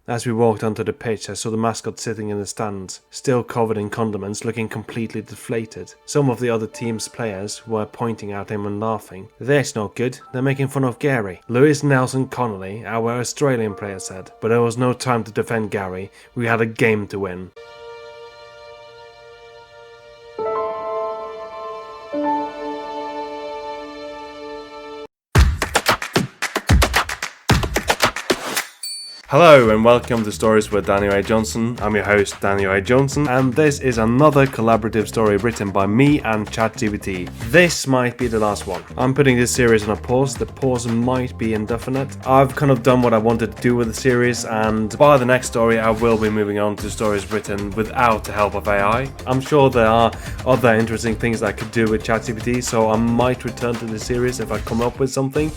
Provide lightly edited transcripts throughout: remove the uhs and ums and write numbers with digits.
As we walked onto the pitch, I saw the mascot sitting in the stands, still covered in condiments, looking completely deflated. Some of the other team's players were pointing at him and laughing. "That's not good, they're making fun of Garry," Lewis Nelson Connolly, our Australian player, said. But there was no time to defend Garry, we had a game to win. Hello and welcome to Stories with Daniel A. Johnson. I'm your host, Daniel A. Johnson, and this is another collaborative story written by me and ChatGPT. This might be the last one. I'm putting this series on a pause. The pause might be indefinite. I've kind of done what I wanted to do with the series, and by the next story I will be moving on to stories written without the help of AI. I'm sure there are other interesting things I could do with ChatGPT, so I might return to the series if I come up with something.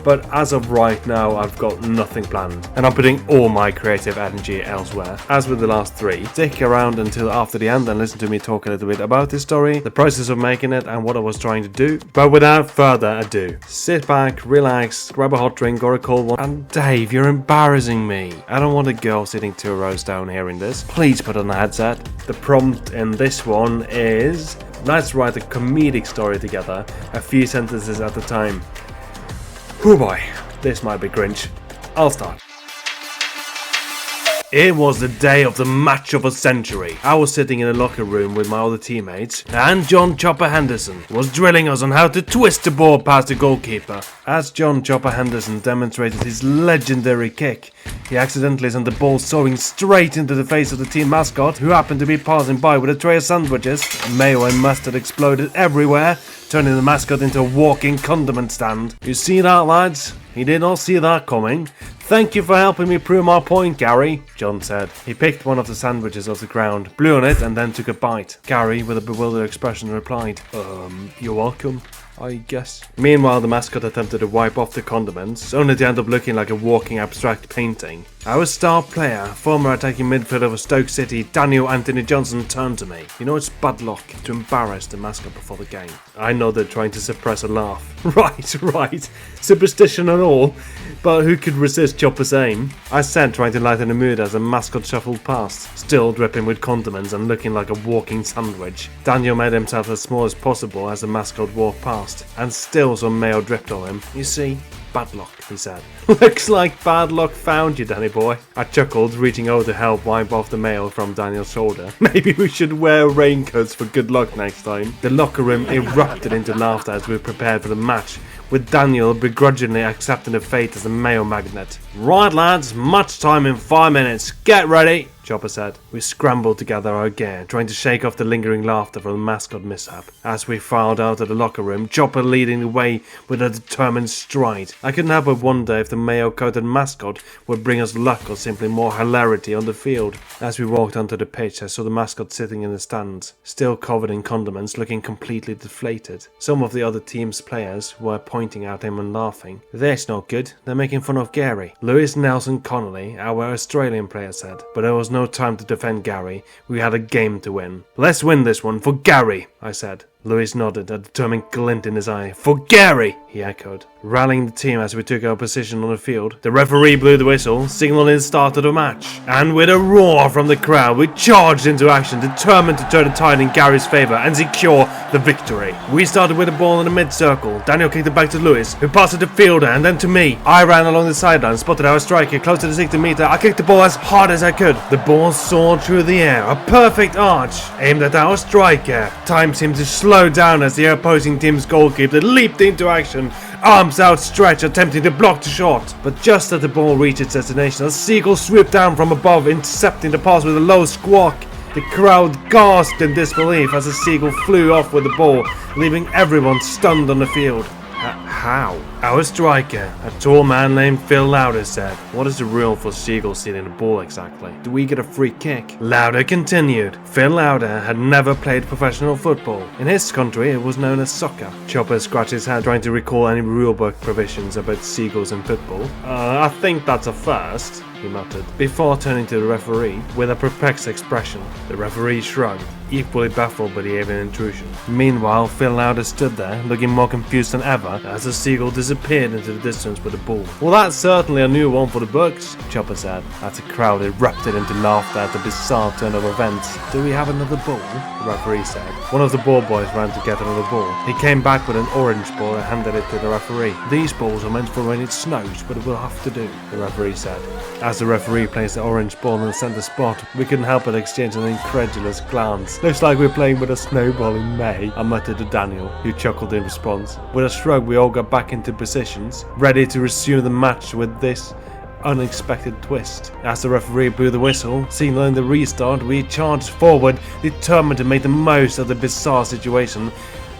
But as of right now, I've got nothing planned, and I'm putting all my creative energy elsewhere. As with the last three, stick around until after the end and listen to me talk a little bit about this story, the process of making it, and what I was trying to do. But without further ado, sit back, relax, grab a hot drink or a cold one. And Dave, you're embarrassing me. I don't want a girl sitting 2 rows down hearing this. Please put on a headset. The prompt in this one is: let's write a comedic story together, a few sentences at a time. Oh boy, this might be cringe. I'll start. It was the day of the match of a century. I was sitting in a locker room with my other teammates, and John Chopper Henderson was drilling us on how to twist the ball past the goalkeeper. As John Chopper Henderson demonstrated his legendary kick, he accidentally sent the ball soaring straight into the face of the team mascot, who happened to be passing by with a tray of sandwiches. Mayo and mustard exploded everywhere, turning the mascot into a walking condiment stand. You see that, lads? He did not see that coming. "Thank you for helping me prove my point, Garry," John said. He picked one of the sandwiches off the ground, blew on it, and then took a bite. Garry, with a bewildered expression, replied, "You're welcome, I guess." Meanwhile, the mascot attempted to wipe off the condiments, only to end up looking like a walking abstract painting. Our star player, former attacking midfielder of Stoke City, Daniel Anthony Johnson, turned to me. You know, it's bad luck to embarrass the mascot before the game. I nodded, trying to suppress a laugh. Right. Superstition and all. But who could resist Chopper's aim? I said, trying to lighten the mood as the mascot shuffled past, still dripping with condiments and looking like a walking sandwich. Daniel made himself as small as possible as the mascot walked past, and still some mayo dripped on him. "You see, bad luck," he said. "Looks like bad luck found you, Danny boy." I chuckled, reaching over to help wipe off the mayo from Daniel's shoulder. Maybe we should wear raincoats for good luck next time. The locker room erupted into laughter as we prepared for the match, with Daniel begrudgingly accepting the fate as a mayo magnet. "Right, lads, match time in 5 minutes. Get ready," Chopper said. We scrambled to gather our gear, trying to shake off the lingering laughter from the mascot mishap. As we filed out of the locker room, Chopper leading the way with a determined stride. I couldn't help but wonder if the mayo-coated mascot would bring us luck or simply more hilarity on the field. As we walked onto the pitch, I saw the mascot sitting in the stands, still covered in condiments, looking completely deflated. Some of the other team's players were pointing at him and laughing. "That's not good, they're making fun of Garry," Lewis Nelson Connolly, our Australian player, said. But there was no time to defend Garry, we had a game to win. "Let's win this one for Garry," I said. Lewis nodded, a determined glint in his eye. "For Garry," he echoed. Rallying the team as we took our position on the field, the referee blew the whistle, signaling the start of the match. And with a roar from the crowd, we charged into action, determined to turn the tide in Garry's favour and secure the victory. We started with the ball in the mid-circle. Daniel kicked it back to Lewis, who passed it to the fielder and then to me. I ran along the sideline, spotted our striker close to the 60 metre. I kicked the ball as hard as I could. The ball soared through the air, a perfect arch, aimed at our striker. Time seemed to slow down as the opposing team's goalkeeper leaped into action, arms outstretched, attempting to block the shot. But just as the ball reached its destination, a seagull swooped down from above, intercepting the pass with a low squawk. The crowd gasped in disbelief as the seagull flew off with the ball, leaving everyone stunned on the field. How? Our striker, a tall man named Phil Lauder, said. "What is the rule for seagulls stealing the ball exactly? Do we get a free kick?" Lauder continued. Phil Lauder had never played professional football. In his country, it was known as soccer. Chopper scratched his head, trying to recall any rulebook provisions about seagulls and football. I think that's a first," he muttered, before turning to the referee with a perplexed expression. The referee shrugged, equally baffled by the avian intrusion. Meanwhile, Phil Lauder stood there, looking more confused than ever, as the seagull disappeared. disappeared into the distance with the ball. Well, that's certainly a new one for the books, Chopper said, as the crowd erupted into laughter at the bizarre turn of events. Do we have another ball? The referee said. One of the ball boys ran to get another ball. He came back with an orange ball and handed it to the referee. These balls are meant for when it snows, but it will have to do, the referee said. As the referee placed the orange ball in the center spot, we couldn't help but exchange an incredulous glance. Looks like we're playing with a snowball in May, I muttered to Daniel, who chuckled in response. With a shrug, we all got back into positions, ready to resume the match with this unexpected twist. As the referee blew the whistle, signaling the restart, we charged forward, determined to make the most of the bizarre situation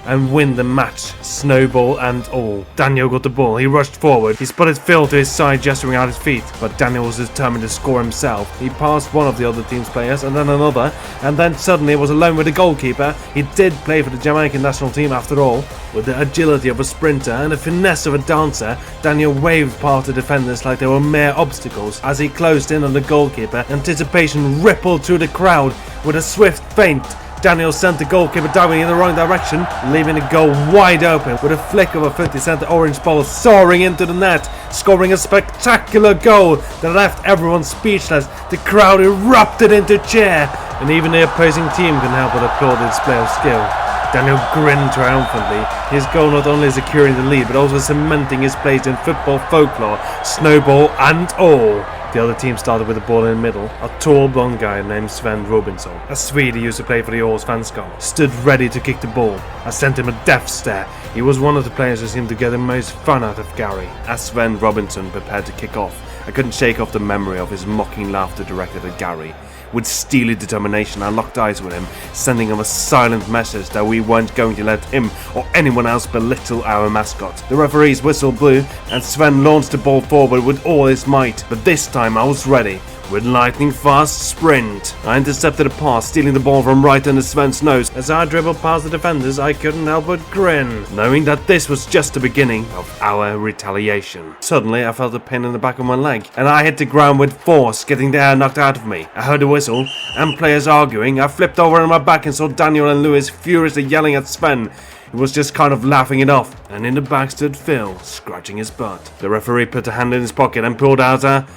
and win the match, snowball and all. Daniel got the ball, he rushed forward, he spotted Phil to his side gesturing at his feet, but Daniel was determined to score himself. He passed one of the other team's players and then another, and then suddenly was alone with the goalkeeper. He did play for the Jamaican national team after all. With the agility of a sprinter and the finesse of a dancer, Daniel waved past the defenders like they were mere obstacles. As he closed in on the goalkeeper, anticipation rippled through the crowd. With a swift feint, Daniel sent the goalkeeper diving in the wrong direction, leaving the goal wide open. With a flick of a foot, he sent the orange ball soaring into the net, scoring a spectacular goal that left everyone speechless. The crowd erupted into cheer, and even the opposing team couldn't help but applaud the display of skill. Daniel grinned triumphantly, his goal not only securing the lead but also cementing his place in football folklore, snowball and all. The other team started with the ball in the middle. A tall blonde guy named Sven Robinson, a Swede who used to play for the Århus Mascot, stood ready to kick the ball. I sent him a death stare. He was one of the players who seemed to get the most fun out of Garry. As Sven Robinson prepared to kick off, I couldn't shake off the memory of his mocking laughter directed at Garry. With steely determination, I locked eyes with him, sending him a silent message that we weren't going to let him or anyone else belittle our mascot. The referee's whistle blew, and Sven launched the ball forward with all his might, but this time I was ready. With lightning-fast sprint, I intercepted a pass, stealing the ball from right under Sven's nose. As I dribbled past the defenders, I couldn't help but grin, knowing that this was just the beginning of our retaliation. Suddenly, I felt a pain in the back of my leg, and I hit the ground with force, getting the air knocked out of me. I heard the whistle, and players arguing. I flipped over on my back and saw Daniel and Lewis furiously yelling at Sven. He was just kind of laughing it off, and in the back stood Phil, scratching his butt. The referee put a hand in his pocket and pulled out a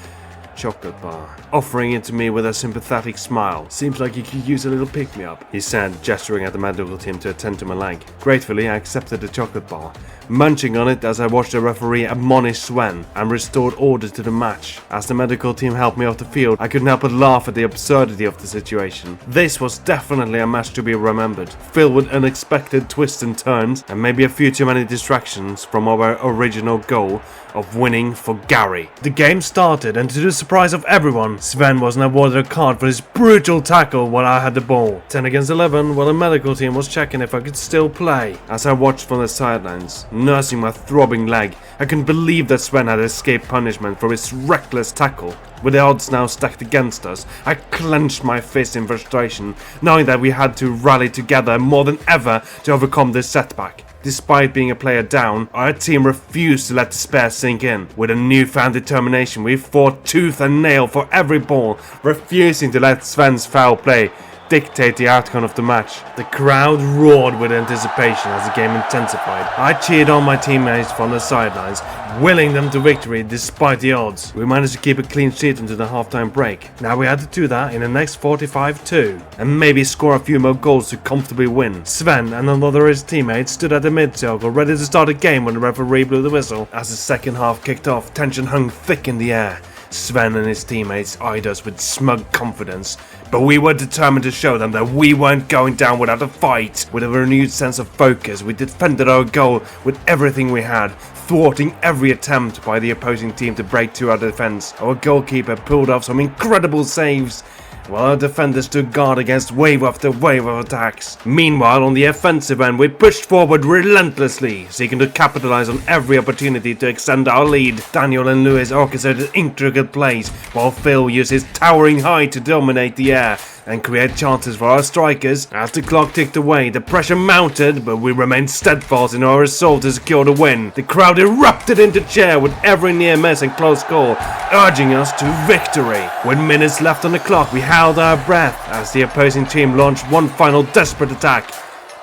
chocolate bar, offering it to me with a sympathetic smile. Seems like you could use a little pick-me-up, he said, gesturing at the medical team to attend to my leg. Gratefully, I accepted the chocolate bar, munching on it as I watched the referee admonish Sven and restored order to the match. As the medical team helped me off the field, I couldn't help but laugh at the absurdity of the situation. This was definitely a match to be remembered, filled with unexpected twists and turns, and maybe a few too many distractions from our original goal of winning for Garry. The game started, and to the surprise of everyone, Sven wasn't awarded a card for his brutal tackle while I had the ball. 10 against 11, while the medical team was checking if I could still play. As I watched from the sidelines, nursing my throbbing leg, I couldn't believe that Sven had escaped punishment for his reckless tackle. With the odds now stacked against us, I clenched my fist in frustration, knowing that we had to rally together more than ever to overcome this setback. Despite being a player down, our team refused to let despair sink in. With a newfound determination, we fought tooth and nail for every ball, refusing to let Sven's foul play dictate the outcome of the match. The crowd roared with anticipation as the game intensified. I cheered on my teammates from the sidelines, willing them to victory despite the odds. We managed to keep a clean sheet until the halftime break. Now we had to do that in the next 45 too, and maybe score a few more goals to comfortably win. Sven and another of his teammates stood at the mid-circle ready to start a game when the referee blew the whistle. As the second half kicked off, tension hung thick in the air. Sven and his teammates eyed us with smug confidence, but we were determined to show them that we weren't going down without a fight. With a renewed sense of focus, we defended our goal with everything we had, thwarting every attempt by the opposing team to break through our defense. Our goalkeeper pulled off some incredible saves, while our defenders stood guard against wave after wave of attacks. Meanwhile, on the offensive end, we pushed forward relentlessly, seeking to capitalize on every opportunity to extend our lead. Daniel and Lewis orchestrated intricate plays, while Phil used his towering height to dominate the air and create chances for our strikers. As the clock ticked away, the pressure mounted, but we remained steadfast in our resolve to secure the win. The crowd erupted into cheer with every near miss and close call, urging us to victory. With minutes left on the clock, we held our breath as the opposing team launched one final desperate attack,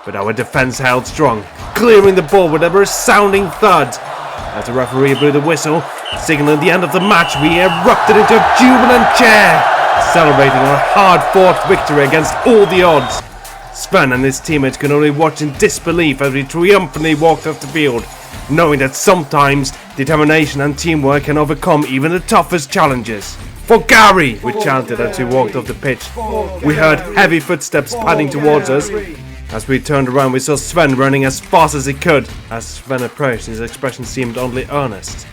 but our defense held strong, clearing the ball with a resounding thud. As the referee blew the whistle, signaling the end of the match, we erupted into a jubilant cheer, celebrating our hard-fought victory against all the odds. Sven and his teammates could only watch in disbelief as we triumphantly walked off the field, knowing that sometimes determination and teamwork can overcome even the toughest challenges. For Gary! We chanted as we walked off the pitch. We heard heavy footsteps padding towards us. As we turned around, we saw Sven running as fast as he could. As Sven approached, his expression seemed oddly earnest,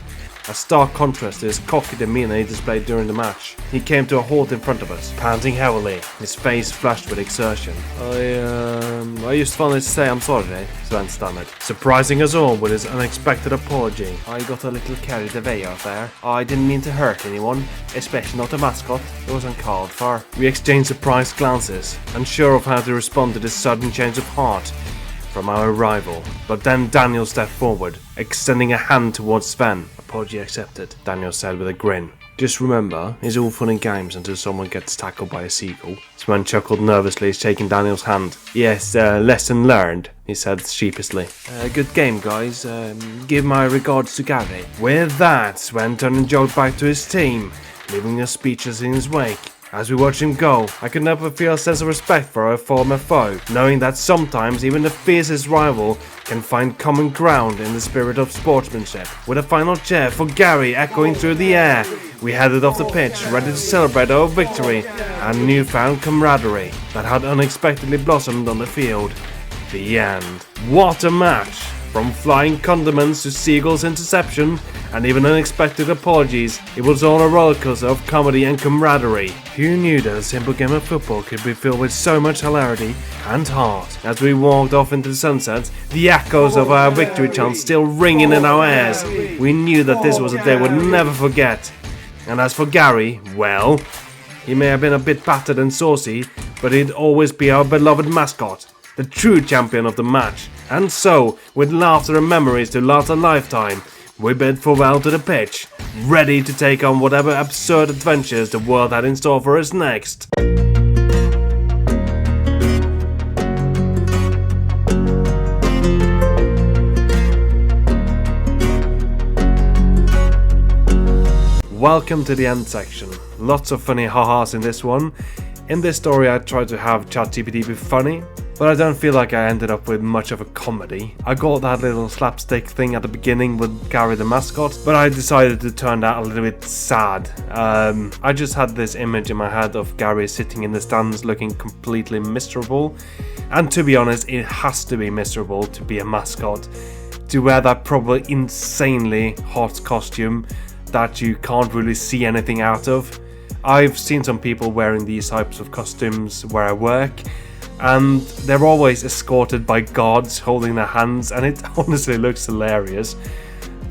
a stark contrast to his cocky demeanor he displayed during the match. He came to a halt in front of us, panting heavily, his face flushed with exertion. I just wanted to say I'm sorry, Sven stammered, surprising us all with his unexpected apology. I got a little carried away out there. I didn't mean to hurt anyone, especially not a mascot. It was uncalled for. We exchanged surprised glances, unsure of how to respond to this sudden change of heart from our rival. But then Daniel stepped forward, extending a hand towards Sven. Apology accepted, Daniel said with a grin. Just remember, it's all fun and games until someone gets tackled by a seagull. Sven chuckled nervously, shaking Daniel's hand. Yes, lesson learned, he said sheepishly. Good game, guys. Give my regards to Gary. With that, Sven turned and jogged back to his team, leaving us speechless in his wake. As we watched him go, I could never feel a sense of respect for our former foe, knowing that sometimes even the fiercest rival can find common ground in the spirit of sportsmanship. With a final cheer for Gary echoing through the air, we headed off the pitch, ready to celebrate our victory and newfound camaraderie that had unexpectedly blossomed on the field. The end. What a match! From flying condiments to Seagull's interception and even unexpected apologies, it was all a rollercoaster of comedy and camaraderie. Who knew that a simple game of football could be filled with so much hilarity and heart? As we walked off into the sunset, the echoes of our victory chant still ringing in our ears, we knew that this was a day we'd never forget. And as for Gary, well, he may have been a bit battered and saucy, but he'd always be our beloved mascot, the true champion of the match. And so, with laughter and memories to last a lifetime, we bid farewell to the pitch, ready to take on whatever absurd adventures the world had in store for us next. Welcome to the end section. Lots of funny ha-has in this one. In this story I tried to have ChatGPT be funny, but I don't feel like I ended up with much of a comedy. I got that little slapstick thing at the beginning with Gary the mascot, but I decided to turn that a little bit sad. I just had this image in my head of Gary sitting in the stands looking completely miserable, and to be honest, it has to be miserable to be a mascot, to wear that probably insanely hot costume that you can't really see anything out of. I've seen some people wearing these types of costumes where I work, and they're always escorted by guards holding their hands, and it honestly looks hilarious.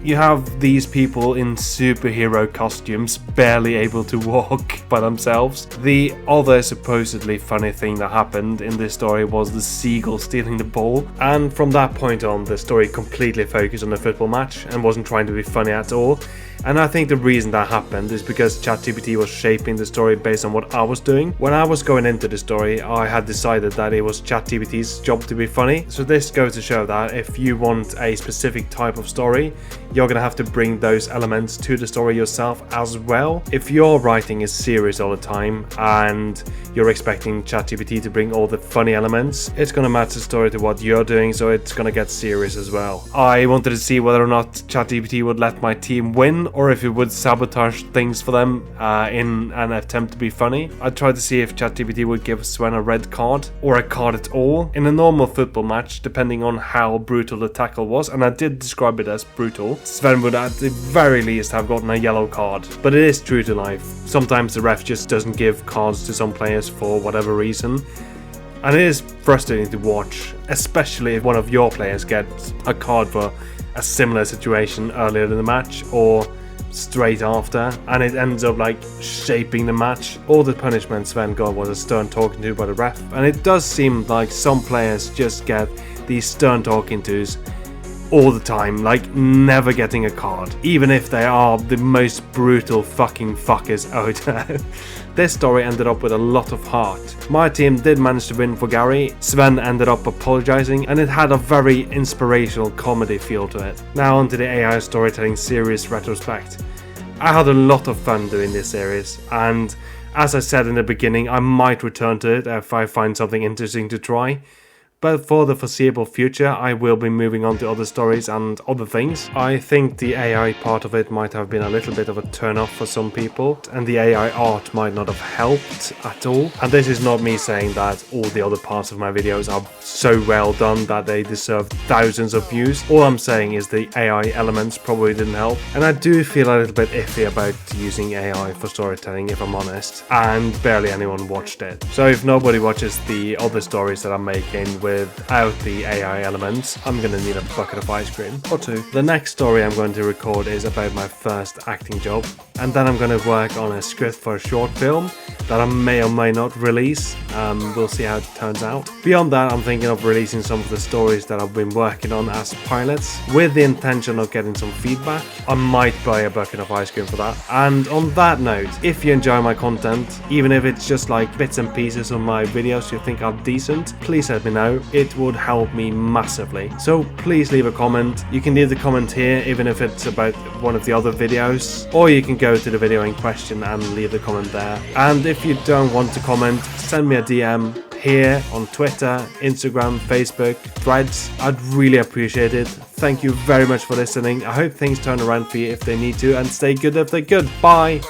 You have these people in superhero costumes barely able to walk by themselves. The other supposedly funny thing that happened in this story was the seagull stealing the ball, and from that point on the story completely focused on the football match and wasn't trying to be funny at all. And I think the reason that happened is because ChatGPT was shaping the story based on what I was doing. When I was going into the story, I had decided that it was ChatGPT's job to be funny. So this goes to show that if you want a specific type of story, you're gonna have to bring those elements to the story yourself as well. If your writing is serious all the time and you're expecting ChatGPT to bring all the funny elements, it's gonna match the story to what you're doing, so it's gonna get serious as well. I wanted to see whether or not ChatGPT would let my team win, or if it would sabotage things for them in an attempt to be funny. I tried to see if ChatGPT would give Sven a red card, or a card at all. In a normal football match, depending on how brutal the tackle was, and I did describe it as brutal, Sven would at the very least have gotten a yellow card. But it is true to life. Sometimes the ref just doesn't give cards to some players for whatever reason. And it is frustrating to watch, especially if one of your players gets a card for a similar situation earlier in the match, or straight after, and it ends up like shaping the match. All the punishment Sven got was a stern talking to by the ref, and it does seem like some players just get these stern talking tos all the time, like never getting a card, even if they are the most brutal fucking fuckers out there. This story ended up with a lot of heart. My team did manage to win for Garry, Sven ended up apologizing, and it had a very inspirational comedy feel to it. Now onto the AI storytelling series retrospect. I had a lot of fun doing this series, and as I said in the beginning, I might return to it if I find something interesting to try. But for the foreseeable future, I will be moving on to other stories and other things. I think the AI part of it might have been a little bit of a turn-off for some people, and the AI art might not have helped at all. And this is not me saying that all the other parts of my videos are so well done that they deserve thousands of views. All I'm saying is the AI elements probably didn't help. And I do feel a little bit iffy about using AI for storytelling, if I'm honest, and barely anyone watched it. So if nobody watches the other stories that I'm making without the AI elements, I'm gonna need a bucket of ice cream or two. The next story I'm going to record is about my first acting job, and then I'm gonna work on a script for a short film that I may or may not release. We'll see how it turns out. Beyond that, I'm thinking of releasing some of the stories that I've been working on as pilots with the intention of getting some feedback. I might buy a bucket of ice cream for that. And on that note, if you enjoy my content, even if it's just like bits and pieces of my videos you think are decent, please let me know. It would help me massively. So please leave a comment. You can leave the comment here even if it's about one of the other videos, or you can go to the video in question and leave the comment there. And if you don't want to comment, send me a DM here on Twitter, Instagram, Facebook, Threads. I'd really appreciate it. Thank you very much for listening. I hope things turn around for you if they need to, and stay good if they're good. Bye!